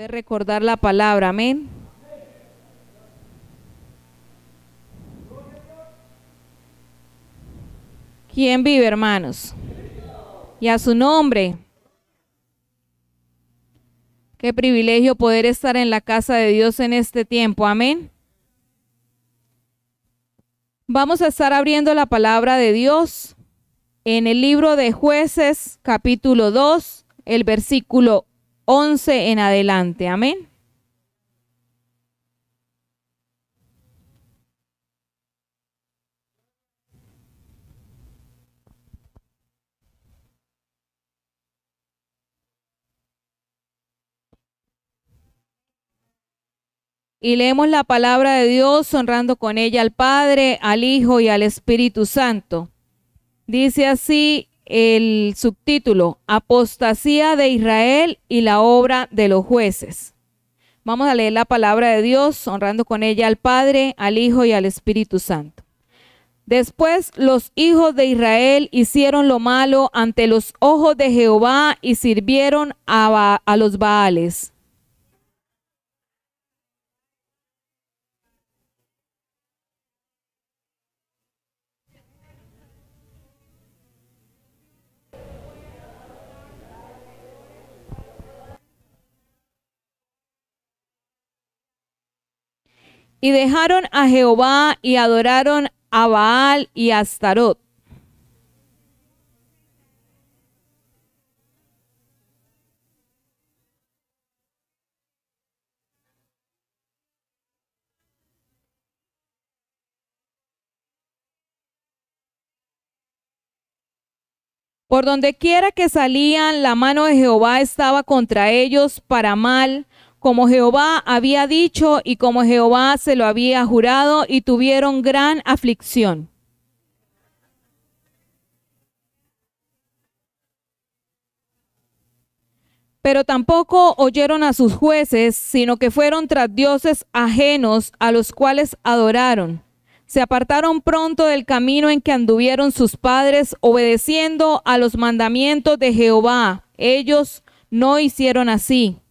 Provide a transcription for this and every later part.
poder recordar la palabra. Amén. ¿Quién vive, hermanos? Y a su nombre. Qué privilegio poder estar en la casa de Dios en este tiempo. Amén. Vamos a estar abriendo la palabra de Dios en el libro de Jueces, capítulo 2, el versículo 11 en adelante. Amén. Y leemos la palabra de Dios honrando con ella al Padre, al Hijo y al Espíritu Santo. Dice así el subtítulo: Apostasía de Israel y la obra de los jueces. Vamos a leer la palabra de Dios honrando con ella al Padre, al Hijo y al Espíritu Santo. Después los hijos de Israel hicieron lo malo ante los ojos de Jehová y sirvieron a los Baales. Y dejaron a Jehová y adoraron a Baal y a Astarot. Por donde quiera que salían, la mano de Jehová estaba contra ellos para mal, como Jehová había dicho y como Jehová se lo había jurado, y tuvieron gran aflicción. Pero tampoco oyeron a sus jueces, sino que fueron tras dioses ajenos, a los cuales adoraron. Se apartaron pronto del camino en que anduvieron sus padres, obedeciendo a los mandamientos de Jehová. Ellos no hicieron así.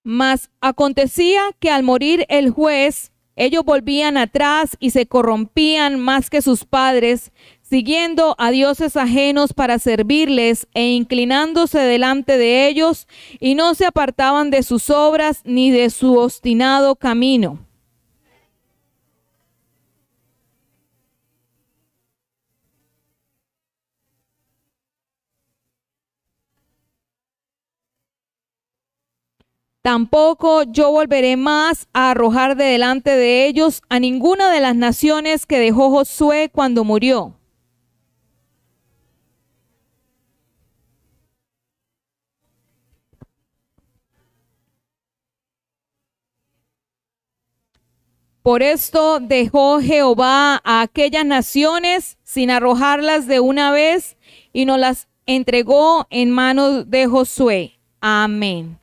Mas acontecía que al morir el juez, ellos volvían atrás y se corrompían más que sus padres, siguiendo a dioses ajenos para servirles e inclinándose delante de ellos, y no se apartaban de sus obras ni de su obstinado camino. Tampoco yo volveré más a arrojar de delante de ellos a ninguna de las naciones que dejó Josué cuando murió. Por esto dejó Jehová a aquellas naciones sin arrojarlas de una vez y nos las entregó en manos de Josué. Amén.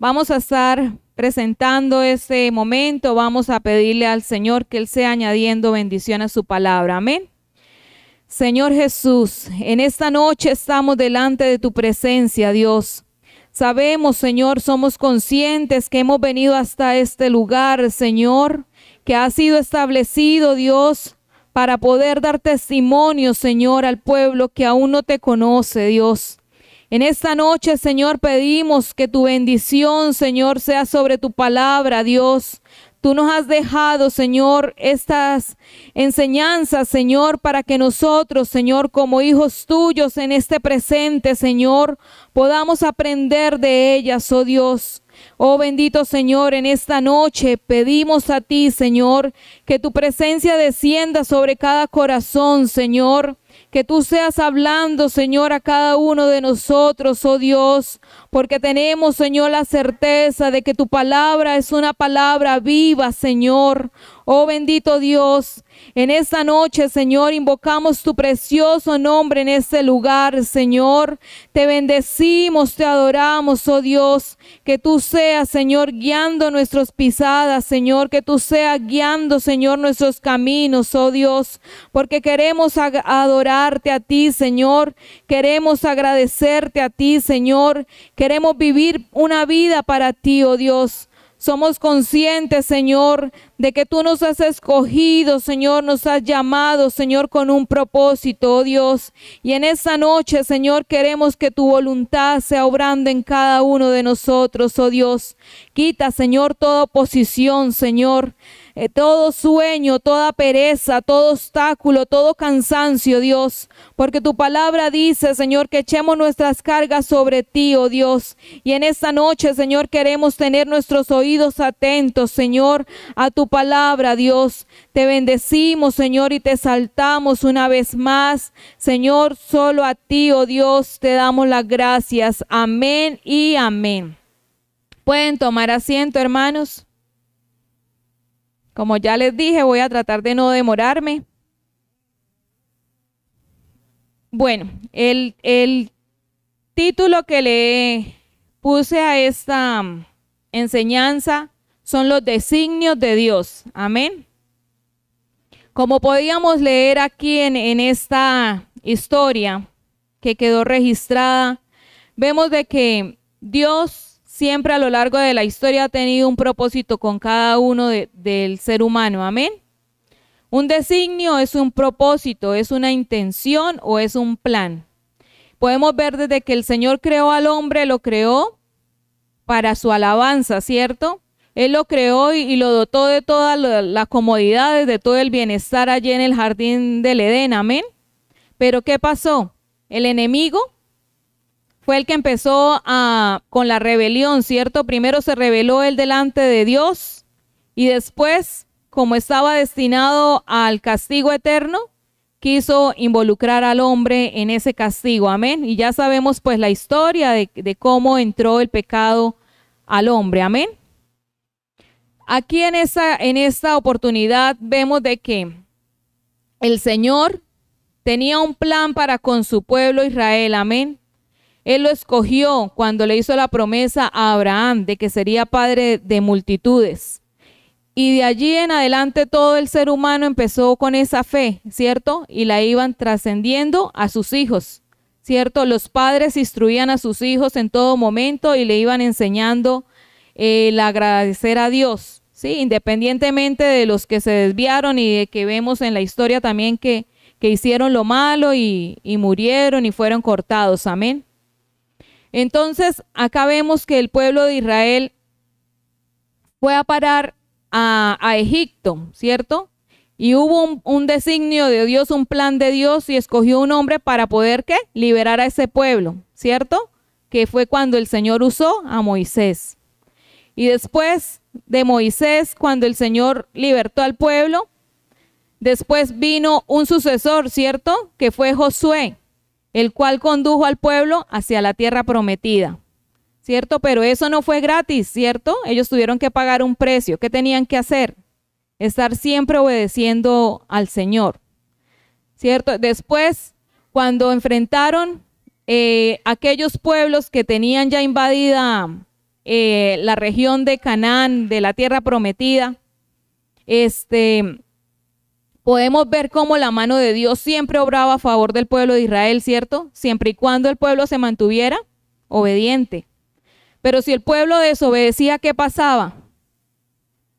Vamos a estar presentando este momento, vamos a pedirle al Señor que Él sea añadiendo bendición a su palabra. Amén. Señor Jesús, en esta noche estamos delante de tu presencia, Dios. Sabemos, Señor, somos conscientes que hemos venido hasta este lugar, Señor, que ha sido establecido, Dios, para poder dar testimonio, Señor, al pueblo que aún no te conoce, Dios. En esta noche, Señor, pedimos que tu bendición, Señor, sea sobre tu palabra, Dios. Tú nos has dejado, Señor, estas enseñanzas, Señor, para que nosotros, Señor, como hijos tuyos en este presente, Señor, podamos aprender de ellas, oh Dios. Oh bendito Señor, en esta noche pedimos a ti, Señor, que tu presencia descienda sobre cada corazón, Señor. Que tú seas hablando, Señor, a cada uno de nosotros, oh Dios, porque tenemos, Señor, la certeza de que tu palabra es una palabra viva, Señor. Oh bendito Dios, en esta noche, Señor, invocamos tu precioso nombre en este lugar, Señor. Te bendecimos, te adoramos, oh Dios. Que tú seas, Señor, guiando nuestras pisadas, Señor. Que tú seas guiando, Señor, nuestros caminos, oh Dios. Porque queremos adorarte a ti, Señor. Queremos agradecerte a ti, Señor. Queremos vivir una vida para ti, oh Dios. Somos conscientes, Señor, de que tú nos has escogido, Señor, nos has llamado, Señor, con un propósito, oh Dios. Y en esta noche, Señor, queremos que tu voluntad sea obrando en cada uno de nosotros, oh Dios. Quita, Señor, toda oposición, Señor. Todo sueño, toda pereza, todo obstáculo, todo cansancio, Dios. Porque tu palabra dice, Señor, que echemos nuestras cargas sobre ti, oh Dios. Y en esta noche, Señor, queremos tener nuestros oídos atentos, Señor, a tu palabra, Dios. Te bendecimos, Señor, y te exaltamos una vez más. Señor, solo a ti, oh Dios, te damos las gracias. Amén y amén. Pueden tomar asiento, hermanos. Como ya les dije, voy a tratar de no demorarme. Bueno, el título que le puse a esta enseñanza son los designios de Dios. Amén. Como podíamos leer aquí en esta historia que quedó registrada, vemos de que Dios siempre a lo largo de la historia ha tenido un propósito con cada uno del ser humano. Amén. Un designio es un propósito, es una intención o es un plan. Podemos ver desde que el Señor creó al hombre, lo creó para su alabanza, ¿cierto? Él lo creó y lo dotó de todas las comodidades, de todo el bienestar allí en el jardín del Edén. Amén. Pero ¿qué pasó? El enemigo fue el que empezó con la rebelión, ¿cierto? Primero se rebeló él delante de Dios y después, como estaba destinado al castigo eterno, quiso involucrar al hombre en ese castigo, amén. Y ya sabemos pues la historia de cómo entró el pecado al hombre, amén. Aquí en esta oportunidad vemos de que el Señor tenía un plan para con su pueblo Israel, amén. Él lo escogió cuando le hizo la promesa a Abraham de que sería padre de multitudes. Y de allí en adelante todo el ser humano empezó con esa fe, ¿cierto? Y la iban trascendiendo a sus hijos, ¿cierto? Los padres instruían a sus hijos en todo momento y le iban enseñando el agradecer a Dios, ¿sí? Independientemente de los que se desviaron y de que vemos en la historia también que hicieron lo malo y murieron y fueron cortados, amén. Entonces, acá vemos que el pueblo de Israel fue a parar a Egipto, ¿cierto? Y hubo un designio de Dios, un plan de Dios y escogió un hombre para poder, ¿qué? Liberar a ese pueblo, ¿cierto? Que fue cuando el Señor usó a Moisés. Y después de Moisés, cuando el Señor libertó al pueblo, después vino un sucesor, ¿cierto? Que fue Josué, el cual condujo al pueblo hacia la tierra prometida, ¿cierto? Pero eso no fue gratis, ¿cierto? Ellos tuvieron que pagar un precio. ¿Qué tenían que hacer? Estar siempre obedeciendo al Señor, ¿cierto? Después, cuando enfrentaron aquellos pueblos que tenían ya invadida la región de Canaán, de la tierra prometida, podemos ver cómo la mano de Dios siempre obraba a favor del pueblo de Israel, ¿cierto? Siempre y cuando el pueblo se mantuviera obediente. Pero si el pueblo desobedecía, ¿qué pasaba?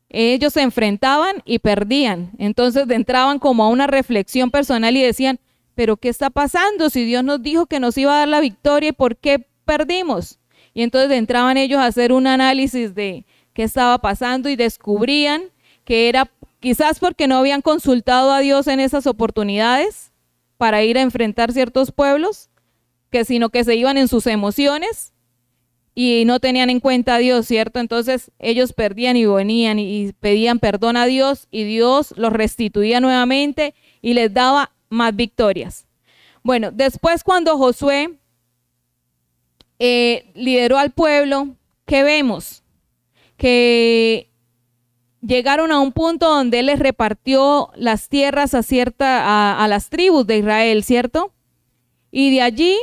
Ellos se enfrentaban y perdían. Entonces entraban como a una reflexión personal y decían, ¿pero qué está pasando? Si Dios nos dijo que nos iba a dar la victoria, ¿y por qué perdimos? Y entonces entraban ellos a hacer un análisis de qué estaba pasando y descubrían que era quizás porque no habían consultado a Dios en esas oportunidades para ir a enfrentar ciertos pueblos, sino que se iban en sus emociones y no tenían en cuenta a Dios, ¿cierto? Entonces ellos perdían y venían y pedían perdón a Dios y Dios los restituía nuevamente y les daba más victorias. Bueno, después cuando Josué lideró al pueblo, ¿qué vemos? Que llegaron a un punto donde él les repartió las tierras a las tribus de Israel, ¿cierto? Y de allí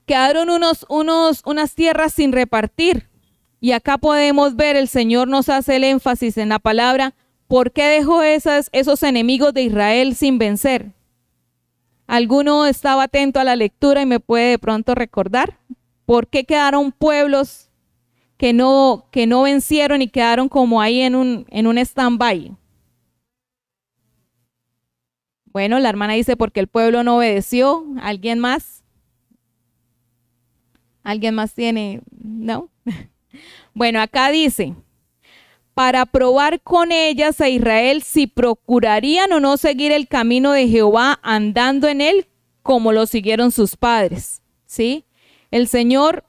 quedaron unas tierras sin repartir. Y acá podemos ver, el Señor nos hace el énfasis en la palabra, ¿por qué dejó esos enemigos de Israel sin vencer? ¿Alguno estaba atento a la lectura y me puede de pronto recordar? ¿Por qué quedaron pueblos que no vencieron y quedaron como ahí en un stand-by? Bueno, la hermana dice porque el pueblo no obedeció. ¿Alguien más? ¿Alguien más tiene? ¿No? Bueno, acá dice, para probar con ellas a Israel si procurarían o no seguir el camino de Jehová andando en él como lo siguieron sus padres, ¿sí? El Señor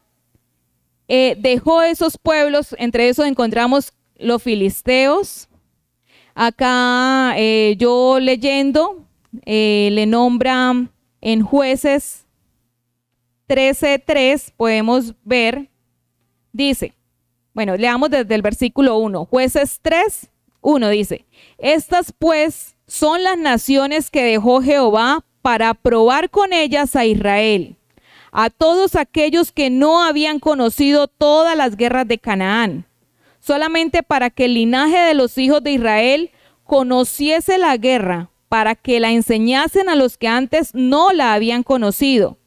dejó esos pueblos, entre esos encontramos los filisteos. Acá yo leyendo, le nombra en Jueces 13:3, podemos ver, dice, bueno, leamos desde el versículo 1, Jueces 3:1 dice, estas pues son las naciones que dejó Jehová para probar con ellas a Israel, a todos aquellos que no habían conocido todas las guerras de Canaán, solamente para que el linaje de los hijos de Israel conociese la guerra, para que la enseñasen a los que antes no la habían conocido.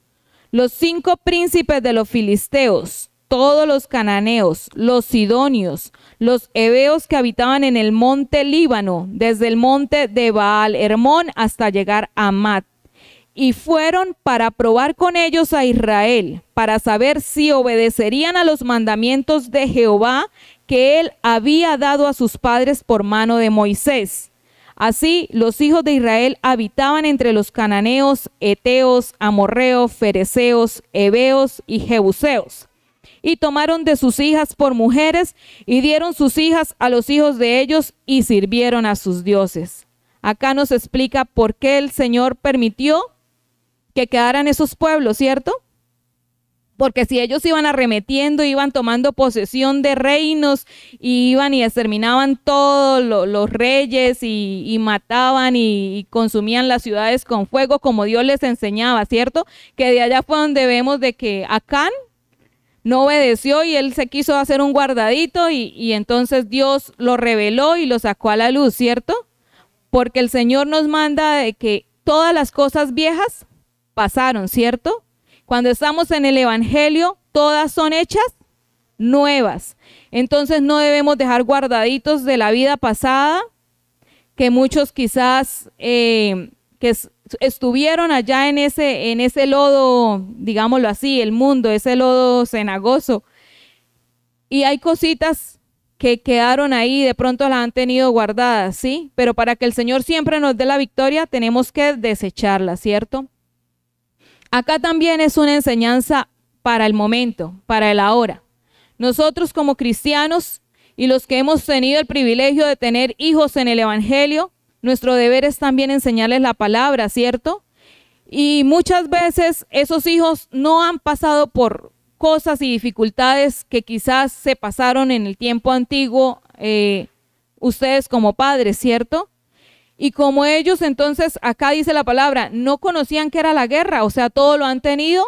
Los 5 príncipes de los filisteos, todos los cananeos, los sidonios, los heveos que habitaban en el monte Líbano, desde el monte de Baal Hermón hasta llegar a Mat, y fueron para probar con ellos a Israel, para saber si obedecerían a los mandamientos de Jehová que él había dado a sus padres por mano de Moisés. Así los hijos de Israel habitaban entre los cananeos, heteos, amorreos, fereceos, heveos y jebuseos. Y tomaron de sus hijas por mujeres y dieron sus hijas a los hijos de ellos y sirvieron a sus dioses. Acá nos explica por qué el Señor permitió que quedaran esos pueblos, ¿cierto? Porque si ellos iban arremetiendo, iban tomando posesión de reinos, y iban y exterminaban todos los reyes y mataban y consumían las ciudades con fuego, como Dios les enseñaba, ¿cierto? Que de allá fue donde vemos de que Acán no obedeció y él se quiso hacer un guardadito y entonces Dios lo reveló y lo sacó a la luz, ¿cierto? Porque el Señor nos manda de que todas las cosas viejas pasaron, ¿cierto? Cuando estamos en el Evangelio, todas son hechas nuevas. Entonces no debemos dejar guardaditos de la vida pasada, que muchos quizás estuvieron allá en ese lodo, digámoslo así, el mundo, ese lodo cenagoso. Y hay cositas que quedaron ahí, de pronto las han tenido guardadas, ¿sí? Pero para que el Señor siempre nos dé la victoria, tenemos que desecharlas, ¿cierto? Acá también es una enseñanza para el momento, para el ahora. Nosotros como cristianos y los que hemos tenido el privilegio de tener hijos en el Evangelio, nuestro deber es también enseñarles la palabra, ¿cierto? Y muchas veces esos hijos no han pasado por cosas y dificultades que quizás se pasaron en el tiempo antiguo, ustedes como padres, ¿cierto? Y como ellos, entonces, acá dice la palabra, no conocían qué era la guerra, o sea, todo lo han tenido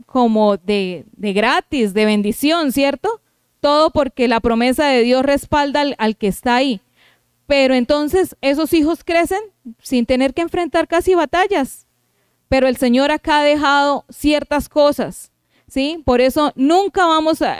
como de gratis, de bendición, ¿cierto? Todo porque la promesa de Dios respalda al que está ahí. Pero entonces esos hijos crecen sin tener que enfrentar casi batallas. Pero el Señor acá ha dejado ciertas cosas, ¿sí? Por eso nunca vamos a...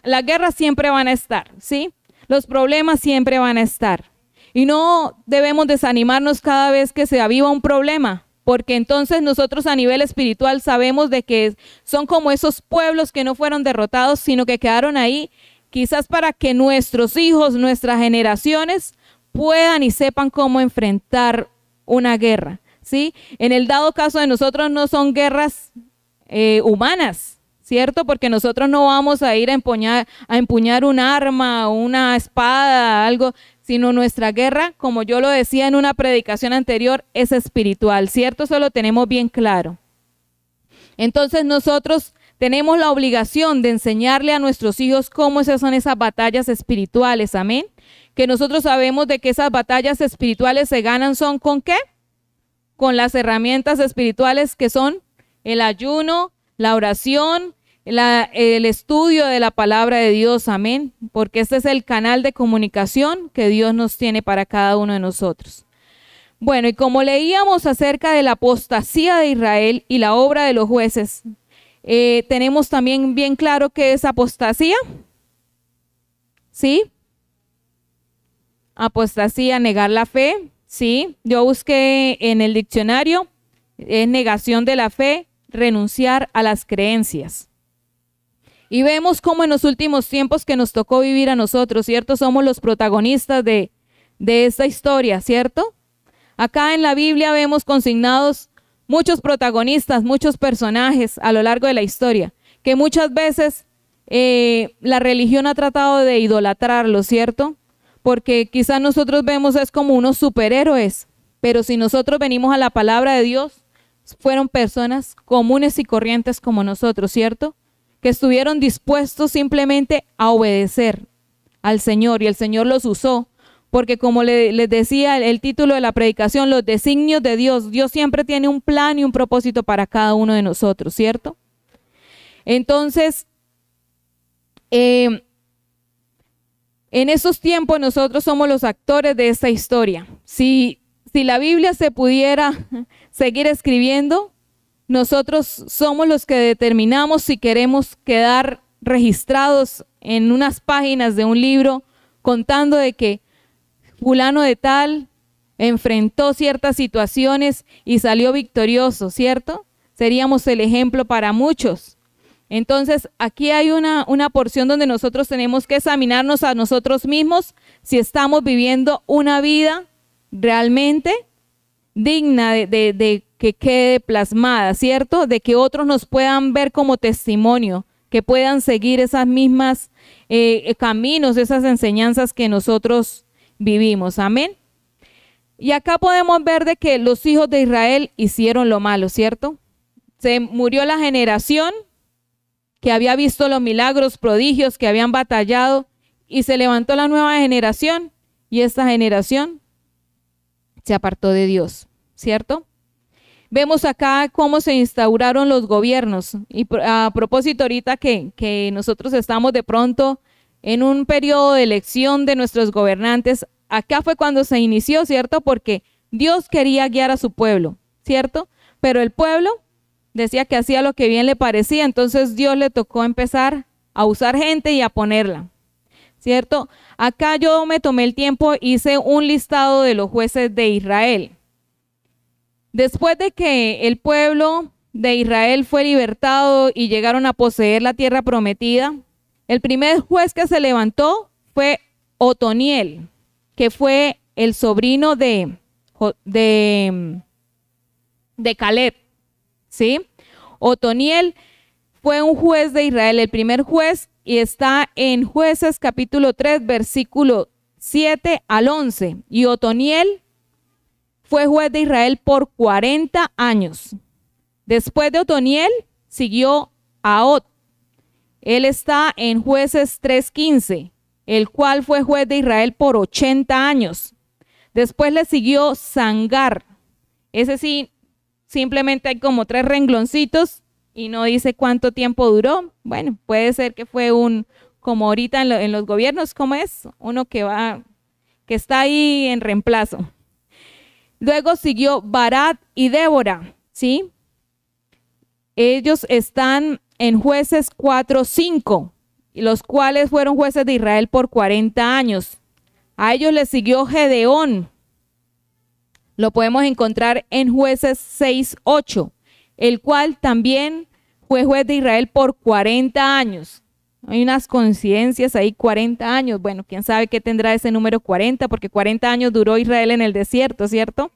las guerras siempre van a estar, ¿sí? Los problemas siempre van a estar. Y no debemos desanimarnos cada vez que se aviva un problema, porque entonces nosotros a nivel espiritual sabemos de que son como esos pueblos que no fueron derrotados, sino que quedaron ahí, quizás para que nuestros hijos, nuestras generaciones puedan y sepan cómo enfrentar una guerra, ¿sí? En el dado caso de nosotros no son guerras humanas, ¿cierto? Porque nosotros no vamos a ir a empuñar un arma, una espada, algo, sino nuestra guerra, como yo lo decía en una predicación anterior, es espiritual, ¿cierto? Eso lo tenemos bien claro. Entonces nosotros tenemos la obligación de enseñarle a nuestros hijos cómo esas son esas batallas espirituales, amén. Que nosotros sabemos de que esas batallas espirituales se ganan son ¿con qué? Con las herramientas espirituales que son el ayuno, la oración, el estudio de la palabra de Dios, amén. Porque este es el canal de comunicación que Dios nos tiene para cada uno de nosotros. Bueno, y como leíamos acerca de la apostasía de Israel y la obra de los jueces, tenemos también bien claro qué es apostasía. ¿Sí? Apostasía, negar la fe. Sí, yo busqué en el diccionario, es negación de la fe, renunciar a las creencias. Y vemos cómo en los últimos tiempos que nos tocó vivir a nosotros, ¿cierto? Somos los protagonistas de esta historia, ¿cierto? Acá en la Biblia vemos consignados muchos protagonistas, muchos personajes a lo largo de la historia, que muchas veces la religión ha tratado de idolatrarlos, ¿cierto? Porque quizás nosotros vemos es como unos superhéroes, pero si nosotros venimos a la palabra de Dios, fueron personas comunes y corrientes como nosotros, ¿cierto? Que estuvieron dispuestos simplemente a obedecer al Señor y el Señor los usó, porque como les decía el título de la predicación, los designios de Dios, Dios siempre tiene un plan y un propósito para cada uno de nosotros, ¿cierto? Entonces, en esos tiempos nosotros somos los actores de esta historia. Si la Biblia se pudiera seguir escribiendo, nosotros somos los que determinamos si queremos quedar registrados en unas páginas de un libro contando de que fulano de tal enfrentó ciertas situaciones y salió victorioso, ¿cierto? Seríamos el ejemplo para muchos. Entonces, aquí hay una porción donde nosotros tenemos que examinarnos a nosotros mismos si estamos viviendo una vida realmente digna de que quede plasmada, ¿cierto? De que otros nos puedan ver como testimonio, que puedan seguir esas mismas caminos, esas enseñanzas que nosotros vivimos. Amén. Y acá podemos ver de que los hijos de Israel hicieron lo malo, ¿cierto? Se murió la generación que había visto los milagros, prodigios, que habían batallado, y se levantó la nueva generación, y esta generación se apartó de Dios, ¿cierto? Vemos acá cómo se instauraron los gobiernos, y a propósito ahorita que nosotros estamos de pronto en un periodo de elección de nuestros gobernantes, acá fue cuando se inició, ¿cierto? Porque Dios quería guiar a su pueblo, ¿cierto? Pero el pueblo decía que hacía lo que bien le parecía, entonces Dios le tocó empezar a usar gente y a ponerla, ¿cierto? Acá yo me tomé el tiempo, hice un listado de los jueces de Israel. Después de que el pueblo de Israel fue libertado y llegaron a poseer la tierra prometida, el primer juez que se levantó fue Otoniel, que fue el sobrino de Caleb, ¿sí? Otoniel fue un juez de Israel, el primer juez, y está en Jueces capítulo 3, versículo 7 al 11. Y Otoniel fue juez de Israel por 40 años. Después de Otoniel siguió Ahot. Él está en Jueces 3:15, el cual fue juez de Israel por 80 años. Después le siguió Sangar. Ese sí, simplemente hay como 3 rengloncitos y no dice cuánto tiempo duró. Bueno, puede ser que fue como ahorita en los gobiernos, ¿cómo es? Uno que está ahí en reemplazo. Luego siguió Barat y Débora, ¿sí? Ellos están en Jueces 4:5, los cuales fueron jueces de Israel por 40 años. A ellos les siguió Gedeón. Lo podemos encontrar en Jueces 6:8, el cual también fue juez de Israel por 40 años. Hay unas coincidencias ahí, 40 años. Bueno, quién sabe qué tendrá ese número 40, porque 40 años duró Israel en el desierto, ¿cierto?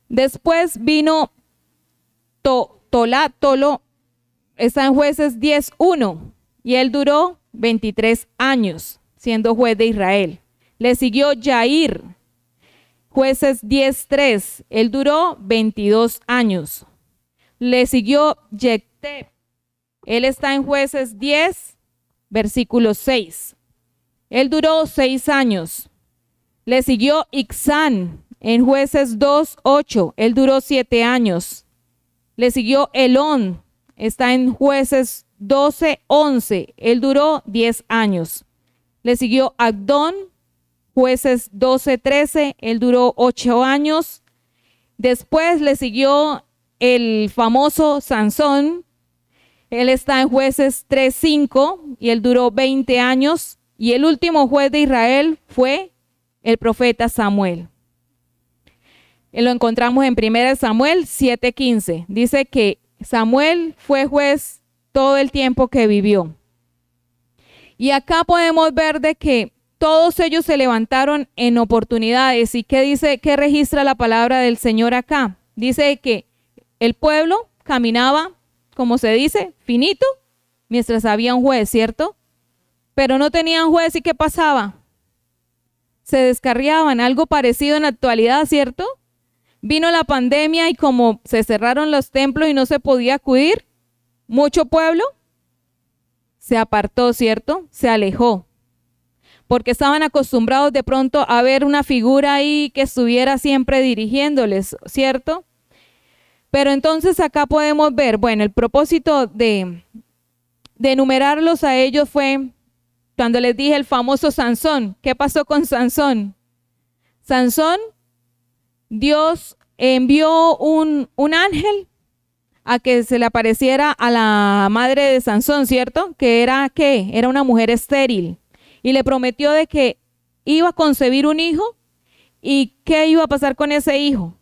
Después vino Tolo, está en Jueces 10:1, y él duró 23 años siendo juez de Israel. Le siguió Yair, Jueces 10:3, él duró 22 años. Le siguió Yecté, Él está en Jueces 10, versículo 6. Él duró 6 años. Le siguió Ixán en Jueces 2, 8. Él duró 7 años. Le siguió Elón. Está en Jueces 12, 11. Él duró 10 años. Le siguió Abdón, Jueces 12, 13. Él duró 8 años. Después le siguió el famoso Sansón. Él está en Jueces 3, 5 y él duró 20 años. Y el último juez de Israel fue el profeta Samuel. Lo encontramos en 1 Samuel 7:15. Dice que Samuel fue juez todo el tiempo que vivió. Y acá podemos ver de que todos ellos se levantaron en oportunidades. ¿Y qué dice, qué registra la palabra del Señor acá? Dice que el pueblo caminaba, como se dice, finito, mientras había un juez, ¿cierto? Pero no tenían juez, ¿y qué pasaba? Se descarriaban, algo parecido en la actualidad, ¿cierto? Vino la pandemia y como se cerraron los templos y no se podía acudir, mucho pueblo se apartó, ¿cierto? Se alejó, porque estaban acostumbrados de pronto a ver una figura ahí que estuviera siempre dirigiéndoles, ¿cierto? Pero entonces acá podemos ver, bueno, el propósito de enumerarlos a ellos fue cuando les dije el famoso Sansón. ¿Qué pasó con Sansón? Sansón, Dios envió un ángel a que se le apareciera a la madre de Sansón, ¿cierto? Que era, ¿qué? Era una mujer estéril. Y le prometió de que iba a concebir un hijo. ¿Y qué iba a pasar con ese hijo?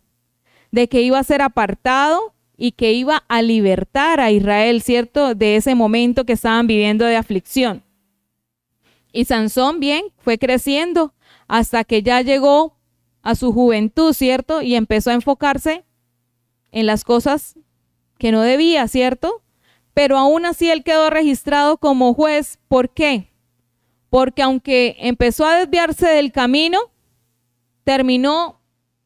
De que iba a ser apartado y que iba a libertar a Israel, ¿cierto? De ese momento que estaban viviendo de aflicción. Y Sansón, bien, fue creciendo hasta que ya llegó a su juventud, ¿cierto? Y empezó a enfocarse en las cosas que no debía, ¿cierto? Pero aún así él quedó registrado como juez. ¿Por qué? Porque aunque empezó a desviarse del camino, terminó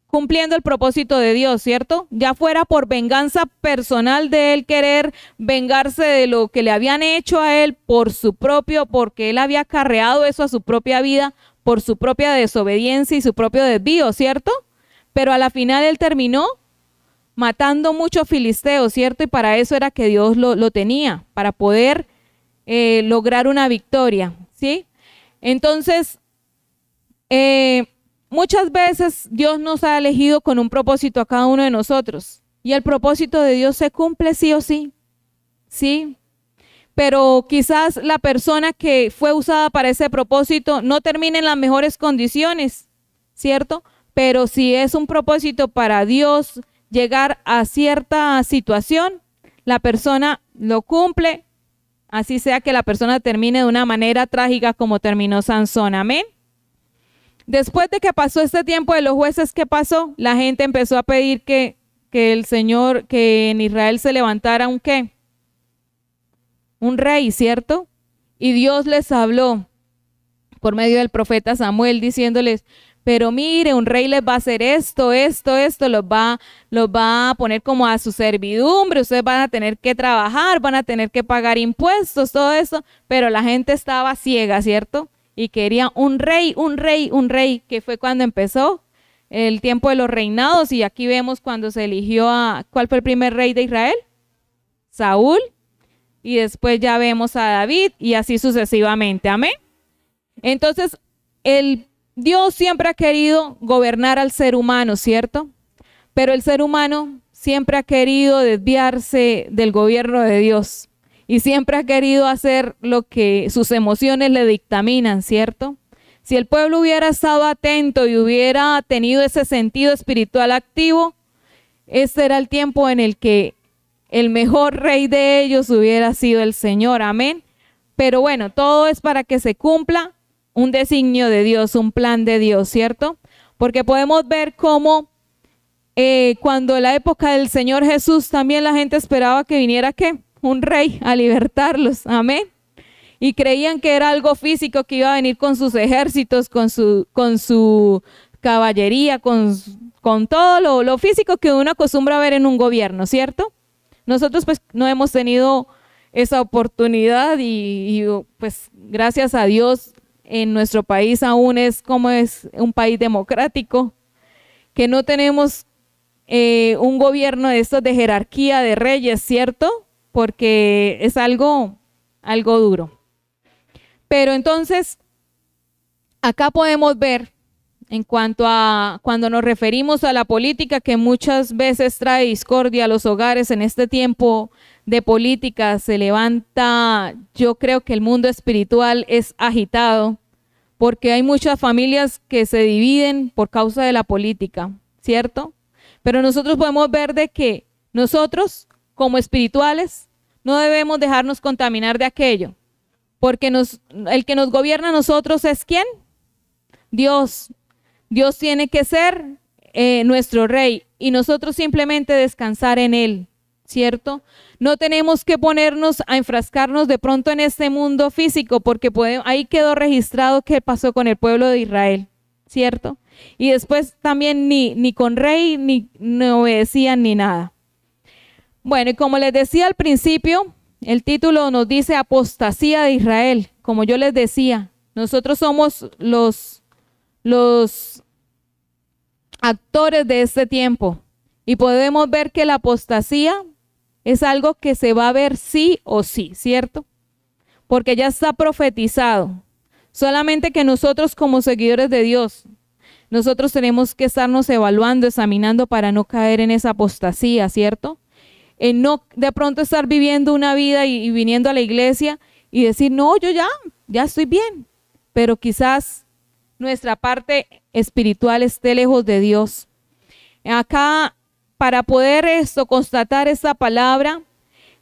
cumpliendo el propósito de Dios, ¿cierto? Ya fuera por venganza personal de él querer vengarse de lo que le habían hecho a él porque él había acarreado eso a su propia vida, por su propia desobediencia y su propio desvío, ¿cierto? Pero a la final él terminó matando muchos filisteos, ¿cierto? Y para eso era que Dios lo tenía, para poder lograr una victoria, ¿sí? Entonces, muchas veces Dios nos ha elegido con un propósito a cada uno de nosotros. Y el propósito de Dios se cumple sí o sí. Sí. Pero quizás la persona que fue usada para ese propósito no termine en las mejores condiciones, ¿cierto? Pero si es un propósito para Dios llegar a cierta situación, la persona lo cumple, así sea que la persona termine de una manera trágica como terminó Sansón. Amén. Después de que pasó este tiempo de los jueces, ¿qué pasó? La gente empezó a pedir que el Señor, que en Israel se levantara un ¿qué? Un rey, ¿cierto? Y Dios les habló por medio del profeta Samuel diciéndoles, pero mire, un rey les va a hacer esto, los va a poner como a su servidumbre, ustedes van a tener que trabajar, van a tener que pagar impuestos, todo eso, pero la gente estaba ciega, ¿cierto? Y quería un rey, que fue cuando empezó el tiempo de los reinados. Y aquí vemos cuando se eligió ¿cuál fue el primer rey de Israel? Saúl. Y después ya vemos a David y así sucesivamente. Amén. Entonces, Dios siempre ha querido gobernar al ser humano, ¿cierto? Pero el ser humano siempre ha querido desviarse del gobierno de Dios. Y siempre ha querido hacer lo que sus emociones le dictaminan, ¿cierto? Si el pueblo hubiera estado atento y hubiera tenido ese sentido espiritual activo, ese era el tiempo en el que el mejor rey de ellos hubiera sido el Señor. Amén. Pero bueno, todo es para que se cumpla un designio de Dios, un plan de Dios, ¿cierto? Porque podemos ver cómo cuando en la época del Señor Jesús también la gente esperaba que viniera, ¿qué? Un rey a libertarlos, amén. Y creían que era algo físico que iba a venir con sus ejércitos, con su caballería, con todo lo físico que uno acostumbra a ver en un gobierno, ¿cierto? Nosotros pues no hemos tenido esa oportunidad pues gracias a Dios en nuestro país aún es como es un país democrático, que no tenemos un gobierno de estos de jerarquía de reyes, ¿cierto? Porque es algo duro. Pero entonces, acá podemos ver en cuanto a cuando nos referimos a la política, que muchas veces trae discordia a los hogares en este tiempo de política, se levanta, yo creo que el mundo espiritual es agitado, porque hay muchas familias que se dividen por causa de la política, ¿cierto? Pero nosotros podemos ver de que nosotros, como espirituales, no debemos dejarnos contaminar de aquello, porque el que nos gobierna a nosotros es ¿quién? Dios. Dios tiene que ser nuestro rey y nosotros simplemente descansar en él, ¿cierto? No tenemos que ponernos a enfrascarnos de pronto en este mundo físico, porque ahí quedó registrado qué pasó con el pueblo de Israel, ¿cierto? Y después también ni con rey ni obedecían ni nada. Bueno, y como les decía al principio, el título nos dice apostasía de Israel. Como yo les decía, nosotros somos los actores de este tiempo y podemos ver que la apostasía es algo que se va a ver sí o sí, ¿cierto? Porque ya está profetizado. Solamente que nosotros como seguidores de Dios, nosotros tenemos que estarnos evaluando, examinando para no caer en esa apostasía, ¿cierto? En no de pronto estar viviendo una vida y viniendo a la iglesia y decir, no, yo ya estoy bien, pero quizás nuestra parte espiritual esté lejos de Dios. Acá, para poder constatar esta palabra,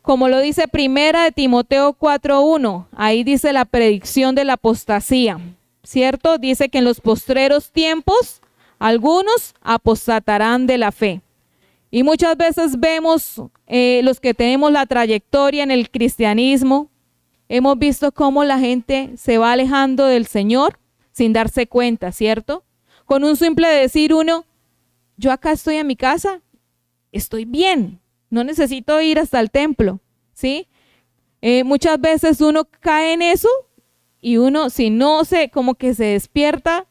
como lo dice Primera de Timoteo 4:1, ahí dice la predicción de la apostasía, ¿cierto? Dice que en los postreros tiempos algunos apostatarán de la fe. Y muchas veces vemos los que tenemos la trayectoria en el cristianismo, hemos visto cómo la gente se va alejando del Señor sin darse cuenta, ¿cierto? Con un simple decir uno, yo acá estoy en mi casa, estoy bien, no necesito ir hasta el templo, ¿sí? Muchas veces uno cae en eso y uno, si no como que se despierta,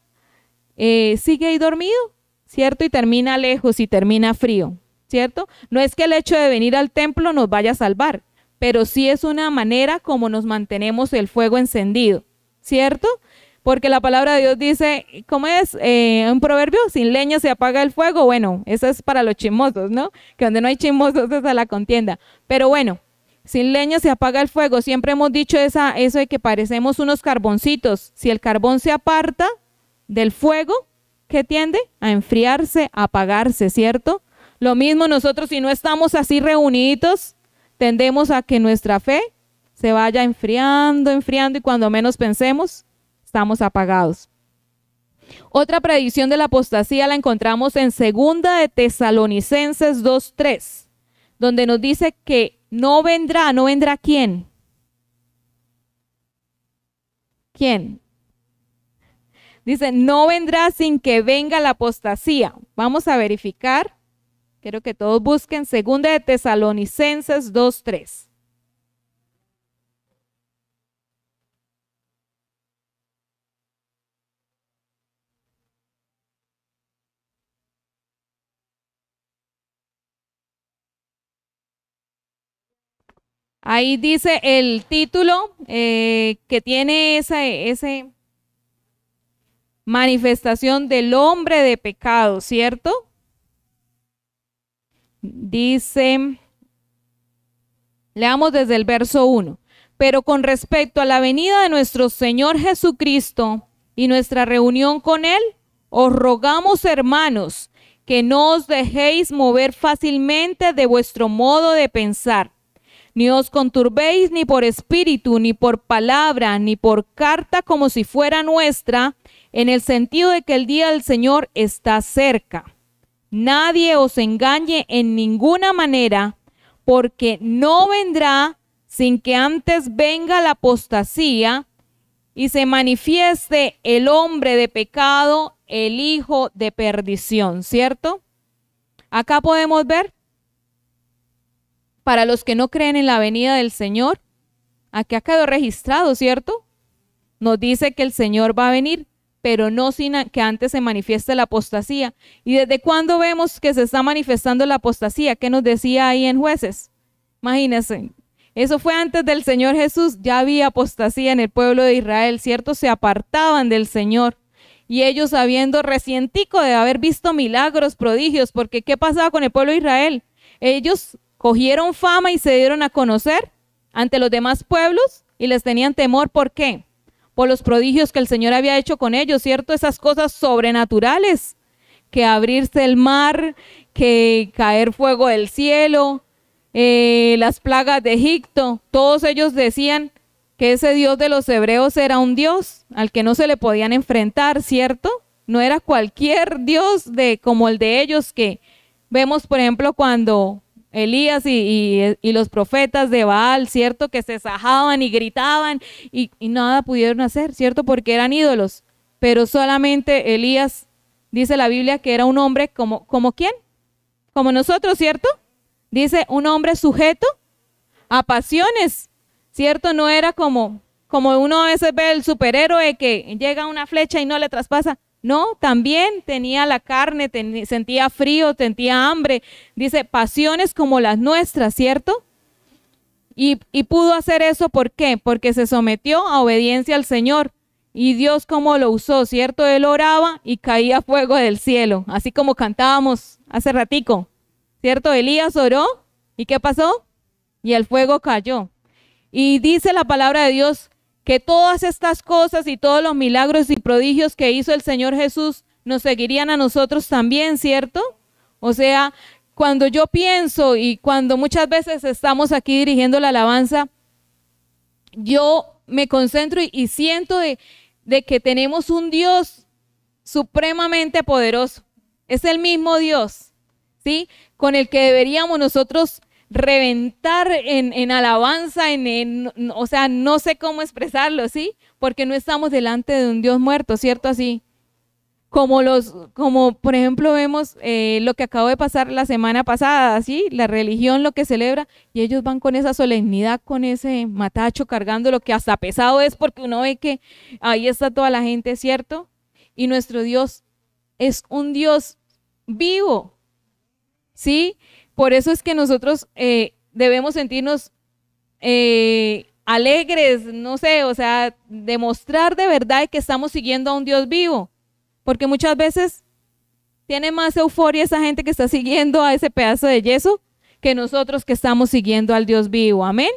sigue ahí dormido, ¿cierto? Y termina lejos y termina frío, ¿cierto? No es que el hecho de venir al templo nos vaya a salvar, pero sí es una manera como nos mantenemos el fuego encendido, ¿cierto? Porque la palabra de Dios dice, ¿cómo es? Un proverbio, sin leña se apaga el fuego. Bueno, eso es para los chismosos, ¿no? Que donde no hay chismosos es a la contienda. Pero bueno, sin leña se apaga el fuego. Siempre hemos dicho eso de que parecemos unos carboncitos. Si el carbón se aparta del fuego, ¿qué tiende? A enfriarse, a apagarse, ¿cierto? Lo mismo nosotros, si no estamos así reunidos, tendemos a que nuestra fe se vaya enfriando y cuando menos pensemos, estamos apagados. Otra predicción de la apostasía la encontramos en Segunda de Tesalonicenses 2:3, donde nos dice que no vendrá ¿quién? ¿Quién? Dice, no vendrá sin que venga la apostasía. Vamos a verificar. Quiero que todos busquen Segunda de Tesalonicenses 2:3. Ahí dice el título que tiene esa manifestación del hombre de pecado, ¿cierto? Dice, leamos desde el verso 1. Pero con respecto a la venida de nuestro Señor Jesucristo y nuestra reunión con Él, os rogamos, hermanos, que no os dejéis mover fácilmente de vuestro modo de pensar. Ni os conturbéis ni por espíritu, ni por palabra, ni por carta como si fuera nuestra, en el sentido de que el día del Señor está cerca. Nadie os engañe en ninguna manera, porque no vendrá sin que antes venga la apostasía y se manifieste el hombre de pecado, el hijo de perdición, ¿cierto? Acá podemos ver, para los que no creen en la venida del Señor, Acá quedó registrado, ¿cierto? Nos dice que el Señor va a venir, pero no sin que antes se manifieste la apostasía. ¿Y desde cuándo vemos que se está manifestando la apostasía? ¿Qué nos decía ahí en Jueces? Imagínense, eso fue antes del Señor Jesús, ya había apostasía en el pueblo de Israel, ¿cierto? Se apartaban del Señor. Y ellos habiendo recientico de haber visto milagros, prodigios, porque ¿qué pasaba con el pueblo de Israel? Ellos cogieron fama y se dieron a conocer ante los demás pueblos y les tenían temor. ¿Por qué? Por los prodigios que el Señor había hecho con ellos, ¿cierto? Esas cosas sobrenaturales, que abrirse el mar, que caer fuego del cielo, las plagas de Egipto. Todos ellos decían que ese Dios de los hebreos era un Dios al que no se le podían enfrentar, ¿cierto? No era cualquier Dios como el de ellos, que vemos, por ejemplo, cuando Elías y los profetas de Baal, ¿cierto? Que se sajaban y gritaban y nada pudieron hacer, ¿cierto? Porque eran ídolos. Pero solamente Elías, dice la Biblia, que era un hombre como ¿quién? Como nosotros, ¿cierto? Dice, un hombre sujeto a pasiones, ¿cierto? No era como uno a veces ve el superhéroe que llega una flecha y no le traspasa. No, también tenía la carne, sentía frío, sentía hambre. Dice, pasiones como las nuestras, ¿cierto? Y pudo hacer eso, ¿por qué? Porque se sometió a obediencia al Señor. Y Dios cómo lo usó, ¿cierto? Él oraba y caía fuego del cielo, así como cantábamos hace ratico, ¿cierto? Elías oró, ¿y qué pasó? Y el fuego cayó. Y dice la palabra de Dios que todas estas cosas y todos los milagros y prodigios que hizo el Señor Jesús nos seguirían a nosotros también, ¿cierto? O sea, cuando yo pienso y cuando muchas veces estamos aquí dirigiendo la alabanza, yo me concentro y siento de que tenemos un Dios supremamente poderoso. Es el mismo Dios, ¿sí? Con el que deberíamos nosotros reventar en alabanza, o sea, no sé cómo expresarlo, ¿sí? Porque no estamos delante de un Dios muerto, ¿cierto? Así como por ejemplo vemos lo que acabó de pasar la semana pasada, ¿sí? La religión lo que celebra, y ellos van con esa solemnidad, con ese matacho cargando, lo que hasta pesado es, porque uno ve que ahí está toda la gente, ¿cierto? Y nuestro Dios es un Dios vivo, ¿sí? Por eso es que nosotros debemos sentirnos alegres, no sé, o sea, demostrar de verdad que estamos siguiendo a un Dios vivo, porque muchas veces tiene más euforia esa gente que está siguiendo a ese pedazo de yeso que nosotros que estamos siguiendo al Dios vivo, amén.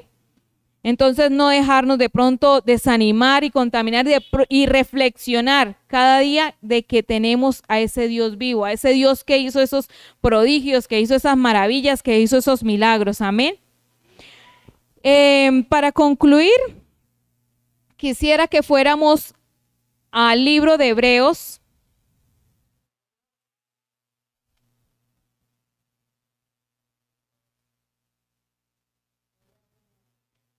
Entonces no dejarnos de pronto desanimar y contaminar y reflexionar cada día de que tenemos a ese Dios vivo, a ese Dios que hizo esos prodigios, que hizo esas maravillas, que hizo esos milagros, amén. Para concluir, quisiera que fuéramos al libro de Hebreos.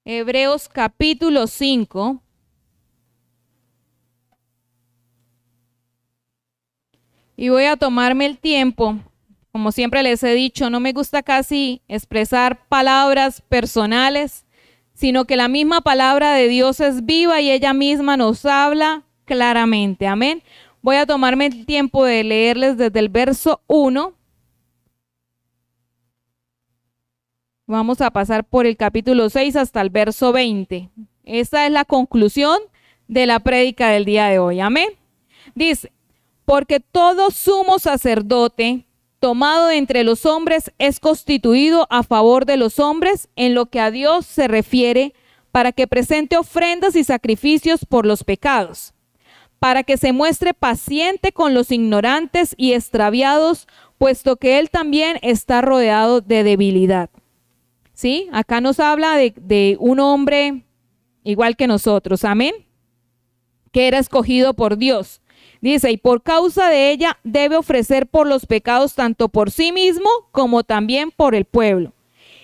Hebreos capítulo 5. Y voy a tomarme el tiempo, como siempre les he dicho, no me gusta casi expresar palabras personales, sino que la misma palabra de Dios es viva y ella misma nos habla claramente, amén. Voy a tomarme el tiempo de leerles desde el verso 1. Vamos a pasar por el capítulo 6 hasta el verso 20. Esta es la conclusión de la prédica del día de hoy. Amén. Dice, porque todo sumo sacerdote tomado de entre los hombres es constituido a favor de los hombres en lo que a Dios se refiere, para que presente ofrendas y sacrificios por los pecados, para que se muestre paciente con los ignorantes y extraviados, puesto que él también está rodeado de debilidad. ¿Sí? Acá nos habla de un hombre igual que nosotros, amén, que era escogido por Dios. Dice, y por causa de ella debe ofrecer por los pecados tanto por sí mismo como también por el pueblo.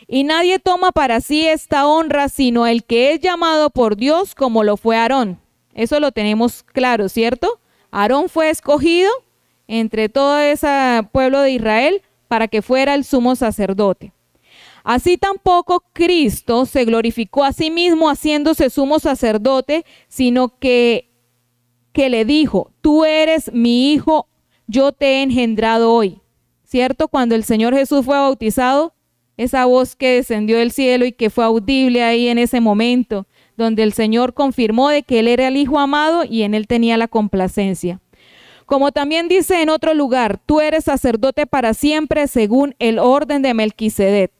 Y nadie toma para sí esta honra sino el que es llamado por Dios, como lo fue Aarón. Eso lo tenemos claro, ¿cierto? Aarón fue escogido entre todo ese pueblo de Israel para que fuera el sumo sacerdote. Así tampoco Cristo se glorificó a sí mismo haciéndose sumo sacerdote, sino que le dijo, tú eres mi hijo, yo te he engendrado hoy. ¿Cierto? Cuando el Señor Jesús fue bautizado, esa voz que descendió del cielo y que fue audible ahí en ese momento, donde el Señor confirmó de que Él era el Hijo amado y en Él tenía la complacencia. Como también dice en otro lugar, tú eres sacerdote para siempre según el orden de Melquisedec.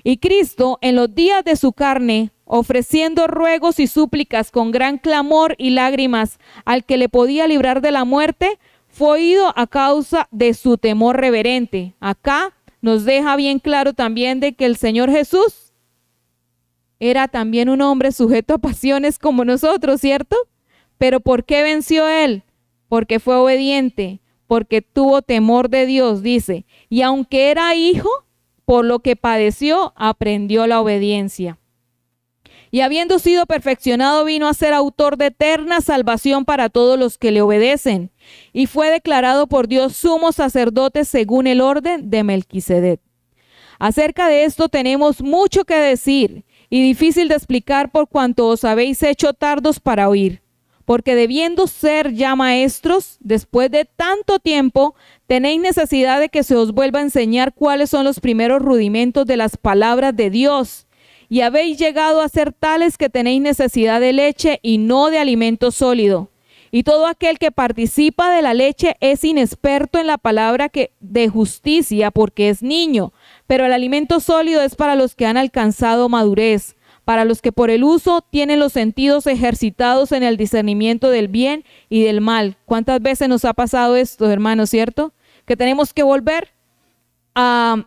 Y Cristo, en los días de su carne, ofreciendo ruegos y súplicas con gran clamor y lágrimas al que le podía librar de la muerte, fue oído a causa de su temor reverente. Acá nos deja bien claro también de que el Señor Jesús era también un hombre sujeto a pasiones como nosotros, ¿cierto? Pero ¿por qué venció él? Porque fue obediente, porque tuvo temor de Dios, dice. Y aunque era hijo, por lo que padeció, aprendió la obediencia. Y habiendo sido perfeccionado, vino a ser autor de eterna salvación para todos los que le obedecen. Y fue declarado por Dios sumo sacerdote según el orden de Melquisedec. Acerca de esto tenemos mucho que decir y difícil de explicar por cuanto os habéis hecho tardos para oír. Porque debiendo ser ya maestros, después de tanto tiempo, tenéis necesidad de que se os vuelva a enseñar cuáles son los primeros rudimentos de las palabras de Dios. Y habéis llegado a ser tales que tenéis necesidad de leche y no de alimento sólido. Y todo aquel que participa de la leche es inexperto en la palabra de justicia porque es niño, pero el alimento sólido es para los que han alcanzado madurez, para los que por el uso tienen los sentidos ejercitados en el discernimiento del bien y del mal. ¿Cuántas veces nos ha pasado esto, hermanos, cierto? Que tenemos que volver a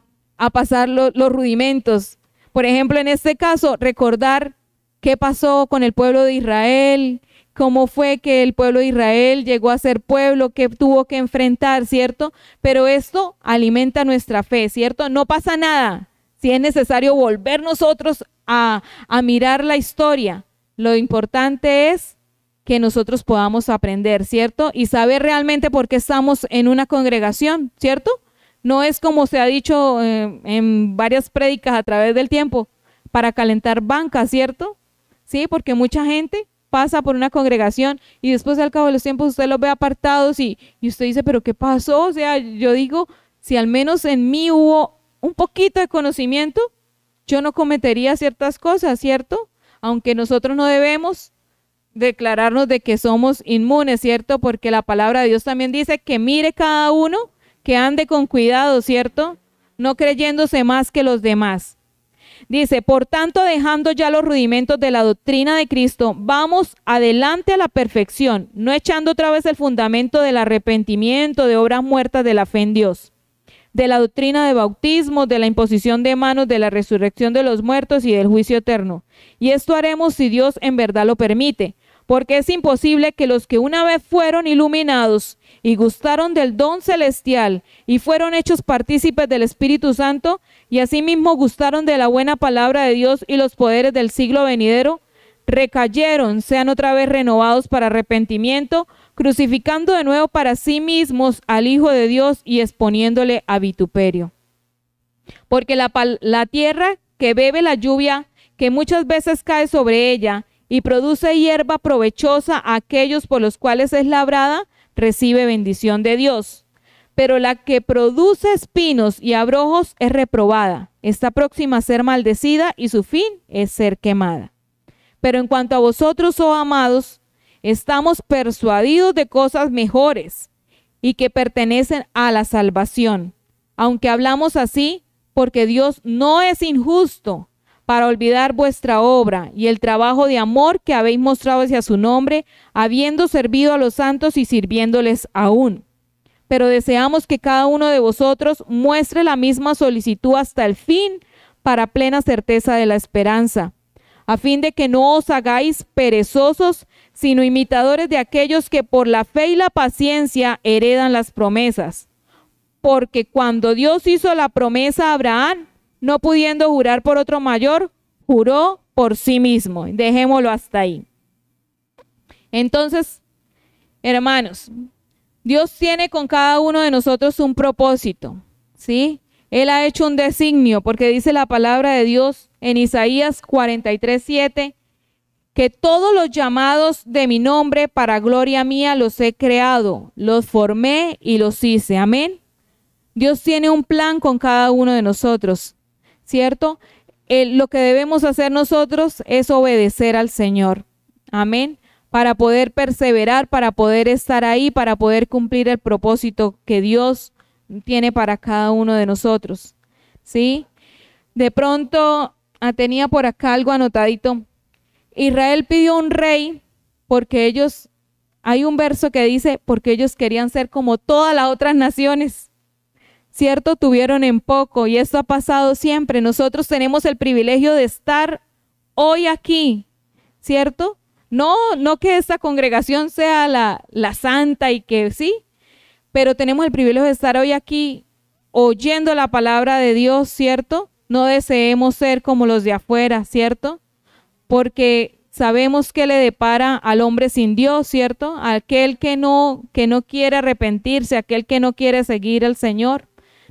pasar los rudimentos. Por ejemplo, en este caso, recordar qué pasó con el pueblo de Israel, cómo fue que el pueblo de Israel llegó a ser pueblo, qué tuvo que enfrentar, ¿cierto? Pero esto alimenta nuestra fe, ¿cierto? No pasa nada si es necesario volver nosotros a mirar la historia. Lo importante es que nosotros podamos aprender, ¿cierto? Y saber realmente por qué estamos en una congregación, ¿cierto? No es como se ha dicho en varias prédicas a través del tiempo, para calentar bancas, ¿cierto? Sí, porque mucha gente pasa por una congregación y después al cabo de los tiempos usted los ve apartados y usted dice, ¿pero qué pasó? O sea, yo digo, si al menos en mí hubo un poquito de conocimiento, yo no cometería ciertas cosas, ¿cierto? Aunque nosotros no debemos declararnos de que somos inmunes, ¿cierto? Porque la palabra de Dios también dice que mire cada uno, que ande con cuidado, ¿cierto? No creyéndose más que los demás. Dice, por tanto, dejando ya los rudimentos de la doctrina de Cristo, vamos adelante a la perfección, no echando otra vez el fundamento del arrepentimiento, de obras muertas de la fe en Dios, de la doctrina de bautismo, de la imposición de manos, de la resurrección de los muertos y del juicio eterno. Y esto haremos si Dios en verdad lo permite, porque es imposible que los que una vez fueron iluminados y gustaron del don celestial y fueron hechos partícipes del Espíritu Santo y asimismo gustaron de la buena palabra de Dios y los poderes del siglo venidero, recayeron, sean otra vez renovados para arrepentimiento, crucificando de nuevo para sí mismos al Hijo de Dios y exponiéndole a vituperio. Porque la tierra que bebe la lluvia, que muchas veces cae sobre ella, y produce hierba provechosa a aquellos por los cuales es labrada, recibe bendición de Dios. Pero la que produce espinos y abrojos es reprobada, está próxima a ser maldecida y su fin es ser quemada. Pero en cuanto a vosotros, oh amados, estamos persuadidos de cosas mejores y que pertenecen a la salvación, aunque hablamos así porque Dios no es injusto para olvidar vuestra obra y el trabajo de amor que habéis mostrado hacia su nombre, habiendo servido a los santos y sirviéndoles aún. Pero deseamos que cada uno de vosotros muestre la misma solicitud hasta el fin para plena certeza de la esperanza, a fin de que no os hagáis perezosos, sino imitadores de aquellos que por la fe y la paciencia heredan las promesas. Porque cuando Dios hizo la promesa a Abraham, no pudiendo jurar por otro mayor, juró por sí mismo. Dejémoslo hasta ahí. Entonces, hermanos, Dios tiene con cada uno de nosotros un propósito, ¿sí? Él ha hecho un designio, porque dice la palabra de Dios en Isaías 43:7, que todos los llamados de mi nombre para gloria mía los he creado, los formé y los hice. Amén. Dios tiene un plan con cada uno de nosotros, ¿cierto? Lo que debemos hacer nosotros es obedecer al Señor. Amén. Para poder perseverar, para poder estar ahí, para poder cumplir el propósito que Dios tiene para cada uno de nosotros, ¿sí? De pronto tenía por acá algo anotadito. Israel pidió un rey porque ellos, hay un verso que dice, porque ellos querían ser como todas las otras naciones, ¿cierto? Tuvieron en poco, y esto ha pasado siempre. Nosotros tenemos el privilegio de estar hoy aquí, ¿cierto? No que esta congregación sea la santa y que sí, pero tenemos el privilegio de estar hoy aquí oyendo la palabra de Dios, ¿cierto? No deseemos ser como los de afuera, ¿cierto? Porque sabemos que le depara al hombre sin Dios, ¿cierto? Aquel que no quiere arrepentirse, aquel que no quiere seguir al Señor.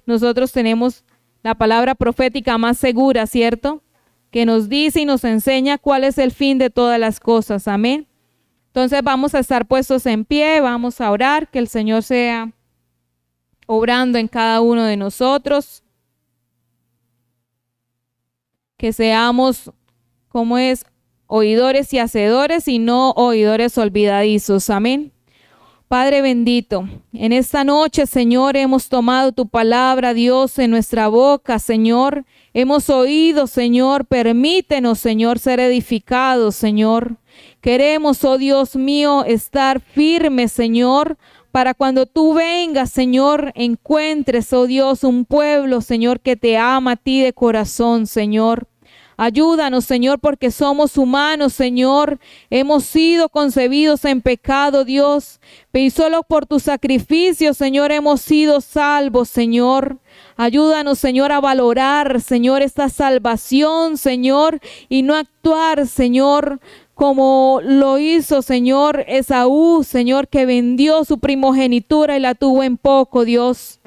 Nosotros tenemos la palabra profética más segura, ¿cierto? Que nos dice y nos enseña cuál es el fin de todas las cosas. Amén. Entonces vamos a estar puestos en pie, vamos a orar, que el Señor sea obrando en cada uno de nosotros, que seamos, como es, oidores y hacedores y no oidores olvidadizos. Amén. Padre bendito, en esta noche, Señor, hemos tomado tu palabra, Dios, en nuestra boca, Señor. Hemos oído, Señor, permítenos, Señor, ser edificados, Señor. Queremos, oh Dios mío, estar firmes, Señor, para cuando tú vengas, Señor, encuentres, oh Dios, un pueblo, Señor, que te ama a ti de corazón, Señor. Ayúdanos, Señor, porque somos humanos, Señor. Hemos sido concebidos en pecado, Dios. Y solo por tu sacrificio, Señor, hemos sido salvos, Señor. Ayúdanos, Señor, a valorar, Señor, esta salvación, Señor, y no actuar, Señor, como lo hizo, Señor, Esaú, Señor, que vendió su primogenitura y la tuvo en poco, Dios.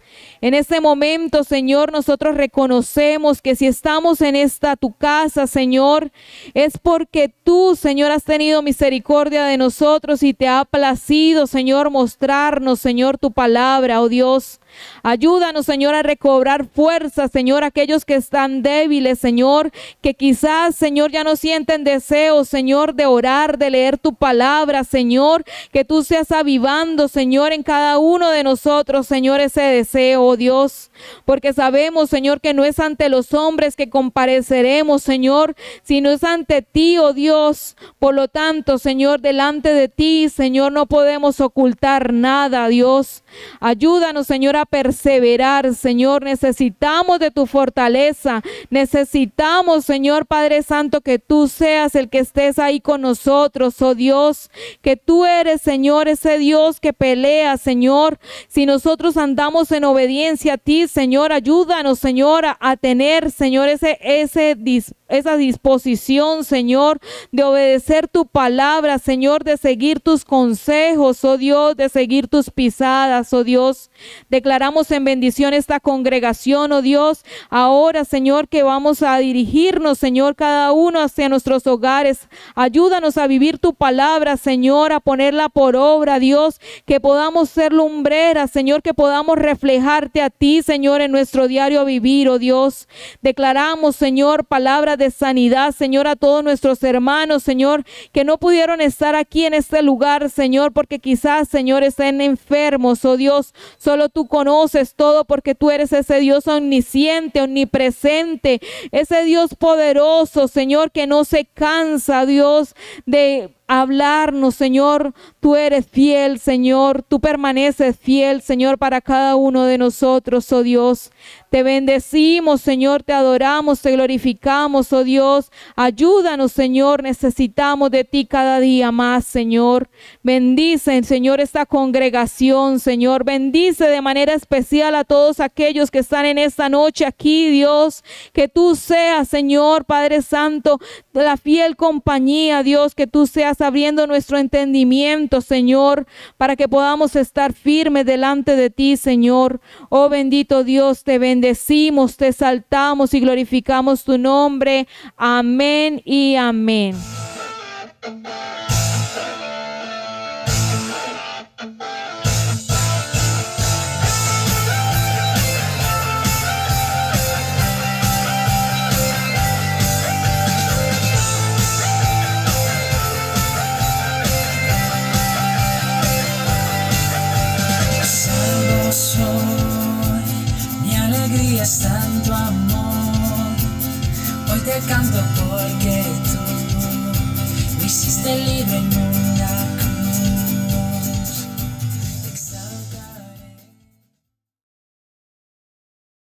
En este momento, Señor, nosotros reconocemos que si estamos en esta tu casa, Señor, es porque tú, Señor, has tenido misericordia de nosotros y te ha placido, Señor, mostrarnos, Señor, tu palabra, oh Dios. Ayúdanos, Señor, a recobrar fuerza, Señor, aquellos que están débiles, Señor, que quizás, Señor, ya no sienten deseo, Señor, de orar, de leer tu palabra, Señor, que tú seas avivando, Señor, en cada uno de nosotros, Señor, ese deseo, oh Dios, porque sabemos, Señor, que no es ante los hombres que compareceremos, Señor, sino es ante ti, oh Dios. Por lo tanto, Señor, delante de ti, Señor, no podemos ocultar nada, Dios. Ayúdanos, Señor, a perseverar, Señor. Necesitamos de tu fortaleza. Necesitamos, Señor Padre Santo, que tú seas el que estés ahí con nosotros, oh Dios. Que tú eres, Señor, ese Dios que pelea, Señor. Si nosotros andamos en obediencia a ti, Señor, ayúdanos, Señor, a tener, Señor, esa disposición, Señor, de obedecer tu palabra, Señor, de seguir tus consejos, oh Dios, de seguir tus pisadas, oh Dios. Declaramos en bendición esta congregación, oh Dios. Ahora, Señor, que vamos a dirigirnos, Señor, cada uno hacia nuestros hogares. Ayúdanos a vivir tu palabra, Señor, a ponerla por obra, Dios, que podamos ser lumbreras, Señor, que podamos reflejarte a ti, Señor, en nuestro diario vivir, oh Dios. Declaramos, Señor, palabra de sanidad, Señor, a todos nuestros hermanos, Señor, que no pudieron estar aquí en este lugar, Señor, porque quizás, Señor, estén enfermos, oh Dios. Solo tú conoces todo, porque tú eres ese Dios omnisciente, omnipresente, ese Dios poderoso, Señor, que no se cansa, Dios, de hablarnos, Señor. Tú eres fiel, Señor. Tú permaneces fiel, Señor, para cada uno de nosotros, oh Dios. Te bendecimos, Señor, te adoramos, te glorificamos, oh Dios. Ayúdanos, Señor, necesitamos de ti cada día más, Señor. Bendice, Señor, esta congregación, Señor. Bendice de manera especial a todos aquellos que están en esta noche aquí, Dios. Que tú seas, Señor, Padre Santo, la fiel compañía, Dios, que tú seas estás abriendo nuestro entendimiento, Señor, para que podamos estar firmes delante de ti, Señor. Oh bendito Dios, te bendecimos, te exaltamos y glorificamos tu nombre. Amén y amén. Mi alegría está en tu amor. Hoy te canto porque tú me hiciste libre.